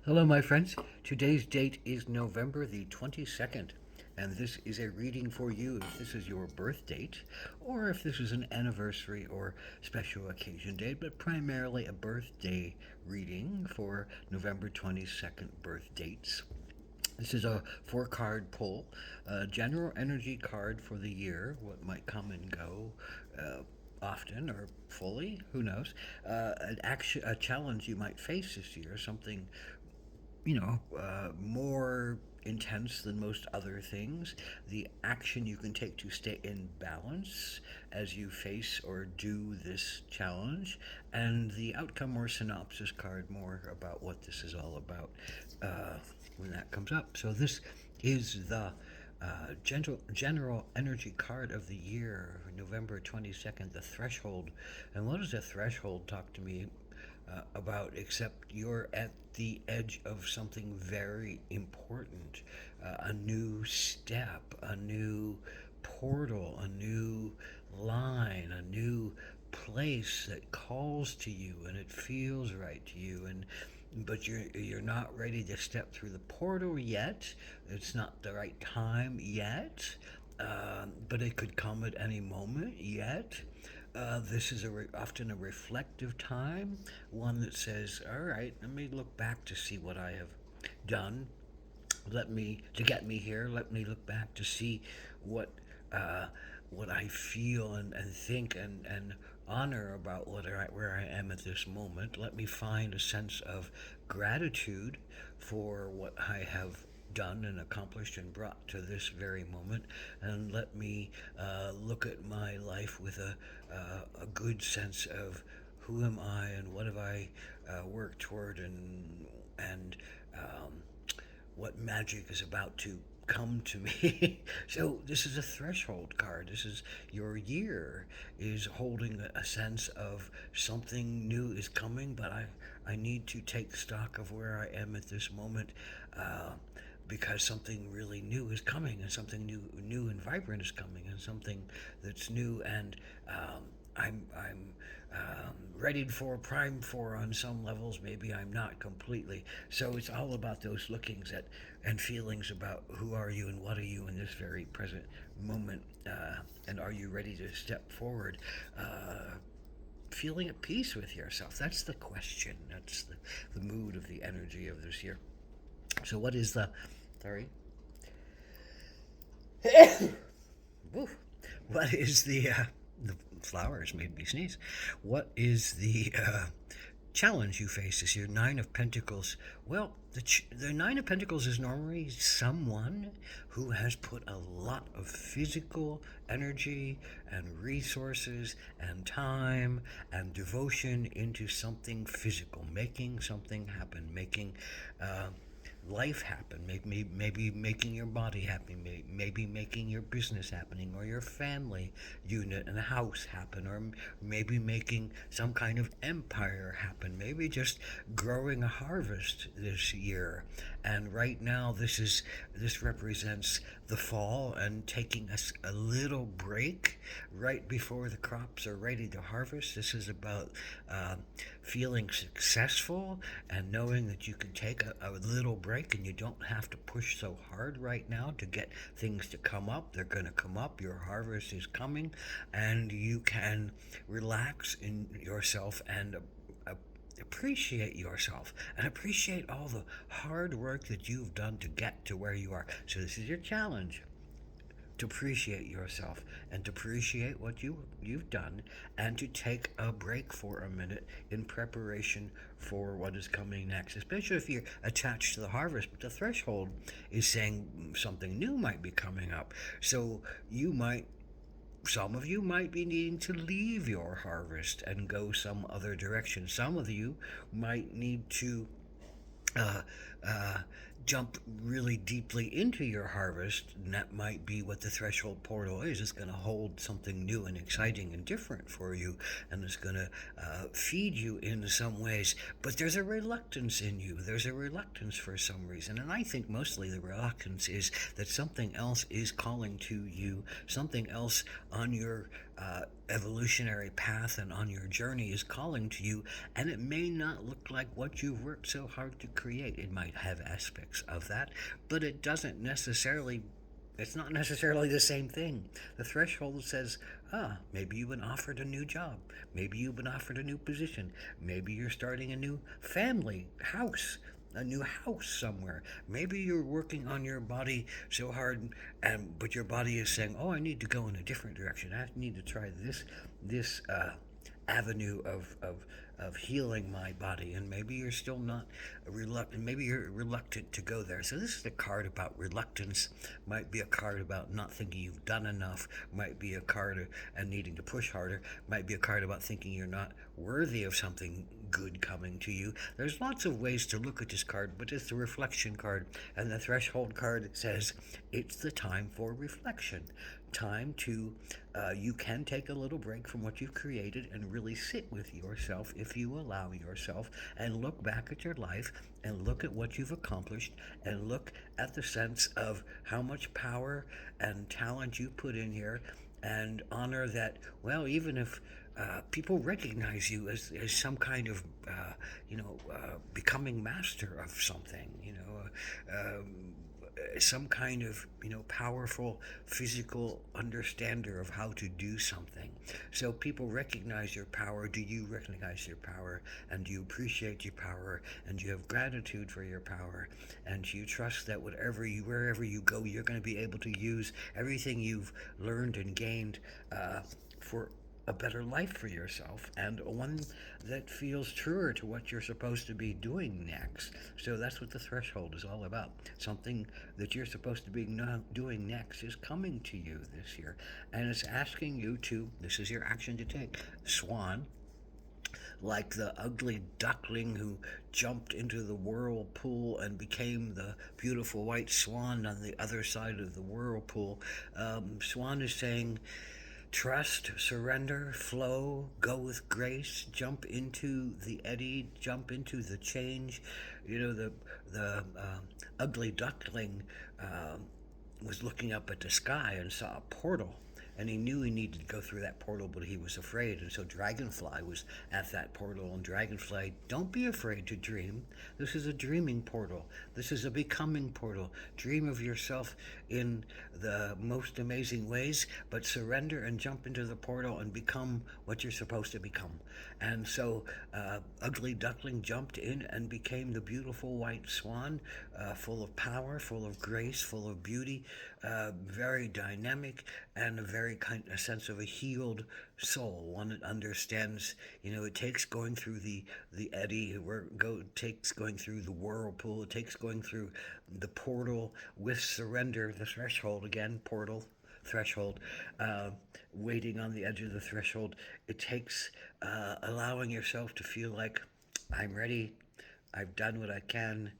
Hello, my friends. Today's date is November the 22nd, and this is a reading for you if this is your birth date, or if this is an anniversary or special occasion date, but primarily a birthday reading for November 22nd birth dates. This is a four-card pull, a general energy card for the year, what might come and go often or fully, who knows. A challenge you might face this year, something more intense than most other things. The action you can take to stay in balance as you face or do this challenge, and the outcome or synopsis card more about what this is all about when that comes up. So, this is the general energy card of the year, November 22nd, the threshold. And what does a threshold talk to me about, except you're at the edge of something very important, a new step, a new portal, a new line, a new place that calls to you and it feels right to you, and but you're not ready to step through the portal yet. It's not the right time yet, but it could come at any moment yet. This is often a reflective time, one that says, "All right, let me look back to see what I have done. Let me to get me here. Let me look back to see what uh, what I feel and think and honor about where I am at this moment. Let me find a sense of gratitude for what I have done and accomplished and brought to this very moment, and let me look at my life with a good sense of who am I and what have I worked toward, and um, what magic is about to come to me." So this is a threshold card. This is your year is holding a sense of something new is coming, but I need to take stock of where I am at this moment. Because something really new is coming, and something new and vibrant is coming, and something that's new, and I'm ready for, primed for on some levels. Maybe I'm not completely. So it's all about those lookings at and feelings about who are you and what are you in this very present moment, and are you ready to step forward? Feeling at peace with yourself. That's the question. That's the mood of the energy of this year. So, what is the. Sorry. Woof. What is the flowers made me sneeze. What is the challenge you face this year? Nine of Pentacles. Well, the Nine of Pentacles is normally someone who has put a lot of physical energy and resources and time and devotion into something physical, making something happen, making uh, life happen. Maybe making your body happy, maybe making your business happening, or your family unit and house happen, or maybe making some kind of empire happen, maybe just growing a harvest this year. And right now, this represents the fall and taking a little break right before the crops are ready to harvest. This is about uh, feeling successful and knowing that you can take a little break, and you don't have to push so hard right now to get things to come up. They're going to come up. Your harvest is coming, and you can relax in yourself and appreciate yourself and appreciate all the hard work that you've done to get to where you are. So this is your challenge, to appreciate yourself and to appreciate what you've done, and to take a break for a minute in preparation for what is coming next, especially if you're attached to the harvest. But the threshold is saying something new might be coming up, so some of you might be needing to leave your harvest and go some other direction. Some of you might need to uh, uh, jump really deeply into your harvest, and that might be what the threshold portal is. It's going to hold something new and exciting and different for you, and it's going to feed you in some ways. But there's a reluctance in you. There's a reluctance for some reason, and I think mostly the reluctance is that something else is calling to you, something else on your evolutionary path and on your journey is calling to you, and it may not look like what you've worked so hard to create. It might have aspects of that, but it doesn't necessarily. It's not necessarily the same thing. The threshold says, maybe you've been offered a new job. Maybe you've been offered a new position. Maybe you're starting a new family, house, a new house somewhere. Maybe you're working on your body so hard, but your body is saying, "Oh, I need to go in a different direction. I need to try this avenue of healing my body." And maybe you're still not reluctant. Maybe you're reluctant to go there. So this is a card about reluctance. Might be a card about not thinking you've done enough. Might be a card and needing to push harder. Might be a card about thinking you're not worthy of something good coming to you. There's lots of ways to look at this card, but it's the reflection card. And the threshold card says it's the time for reflection. Time to, you can take a little break from what you've created and really sit with yourself if you allow yourself, and look back at your life and look at what you've accomplished and look at the sense of how much power and talent you put in here, and honor that, well, even if people recognize you as some kind of, becoming master of something, some kind of, powerful physical understander of how to do something. So people recognize your power. Do you recognize your power? And do you appreciate your power? And do you have gratitude for your power? And do you trust that wherever you go, you're going to be able to use everything you've learned and gained for a better life for yourself, and one that feels truer to what you're supposed to be doing next. So that's what the threshold is all about. Something that you're supposed to be doing next is coming to you this year, and it's asking you to, this is your action to take. Swan, like the ugly duckling who jumped into the whirlpool and became the beautiful white swan on the other side of the whirlpool. Swan is saying, trust, surrender, flow, go with grace, jump into the eddy, jump into the change. The ugly duckling was looking up at the sky and saw a portal. And he knew he needed to go through that portal, but he was afraid. And so Dragonfly was at that portal. And Dragonfly, don't be afraid to dream. This is a dreaming portal. This is a becoming portal. Dream of yourself in the most amazing ways, but surrender and jump into the portal and become what you're supposed to become. And so Ugly Duckling jumped in and became the beautiful white swan, full of power, full of grace, full of beauty, very dynamic, and a sense of a healed soul. One that understands, it takes going through the eddy, it takes going through the whirlpool, it takes going through the portal with surrender, the threshold again, portal, threshold, waiting on the edge of the threshold. It takes allowing yourself to feel like, I'm ready, I've done what I can,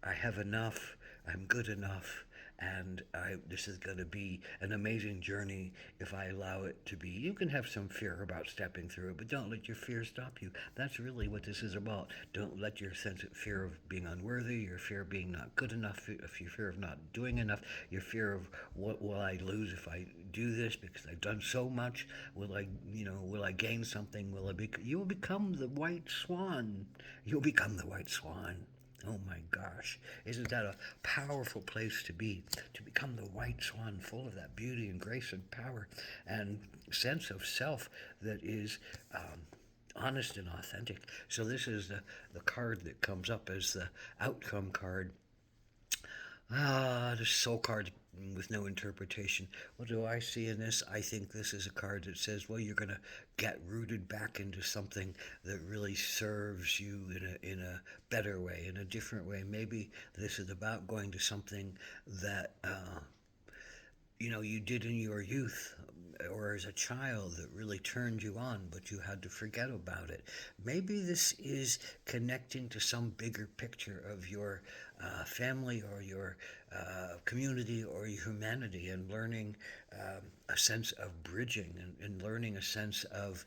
I have enough, I'm good enough, and this is going to be an amazing journey if I allow it to be. You can have some fear about stepping through it, but don't let your fear stop you. That's really what this is about. Don't let your sense of fear of being unworthy, your fear of being not good enough, your fear of not doing enough, your fear of what will I lose if I do this because I've done so much. Will I gain something? You will become the white swan. You'll become the white swan. Oh my gosh, isn't that a powerful place to be? To become the white swan, full of that beauty and grace and power and sense of self that is honest and authentic. So this is the card that comes up as the outcome card. The soul card with no interpretation. What do I see in this? I think this is a card that says, well, you're going to get rooted back into something that really serves you in a better way, in a different way. Maybe this is about going to something that you did in your youth or as a child that really turned you on, but you had to forget about it. Maybe this is connecting to some bigger picture of your family or your community or humanity, and learning a sense of bridging, and learning a sense of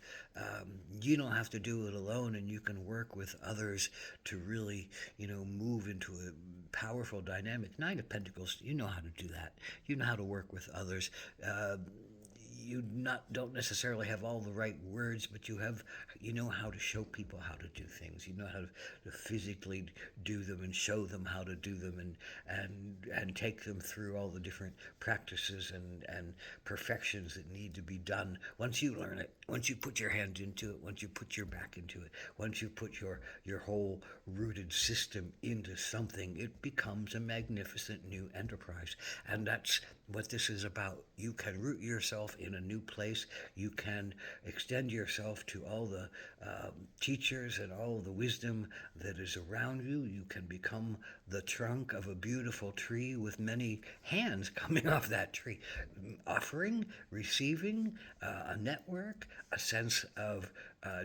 you don't have to do it alone, and you can work with others to really, move into a powerful dynamic. Nine of Pentacles, you know how to do that. You know how to work with others. you not don't necessarily have all the right words, but you know how to show people how to do things. You know how to physically do them and show them how to do them, and take them through all the different practices and perfections that need to be done. Once you learn it, once you put your hand into it, once you put your back into it, once you put your whole rooted system into something, it becomes a magnificent new enterprise. And that's what this is about. You can root yourself in a new place. You can extend yourself to all the teachers and all the wisdom that is around you. You can become the trunk of a beautiful tree with many hands coming off that tree, offering, receiving, a network, a sense of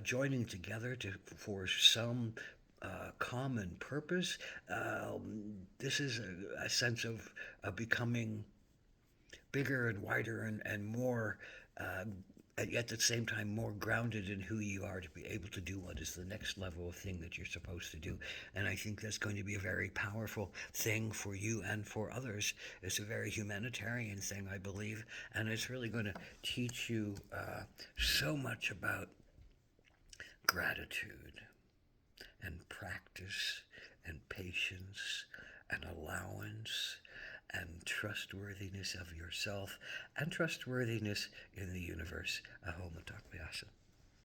joining together for some common purpose. This is a sense of becoming bigger and wider and more, at the same time, more grounded in who you are to be able to do what is the next level of thing that you're supposed to do. And I think that's going to be a very powerful thing for you and for others. It's a very humanitarian thing, I believe, and it's really going to teach you so much about gratitude and practice and patience and allowance and trustworthiness of yourself and trustworthiness in the universe. Ahom Atak Vyasa.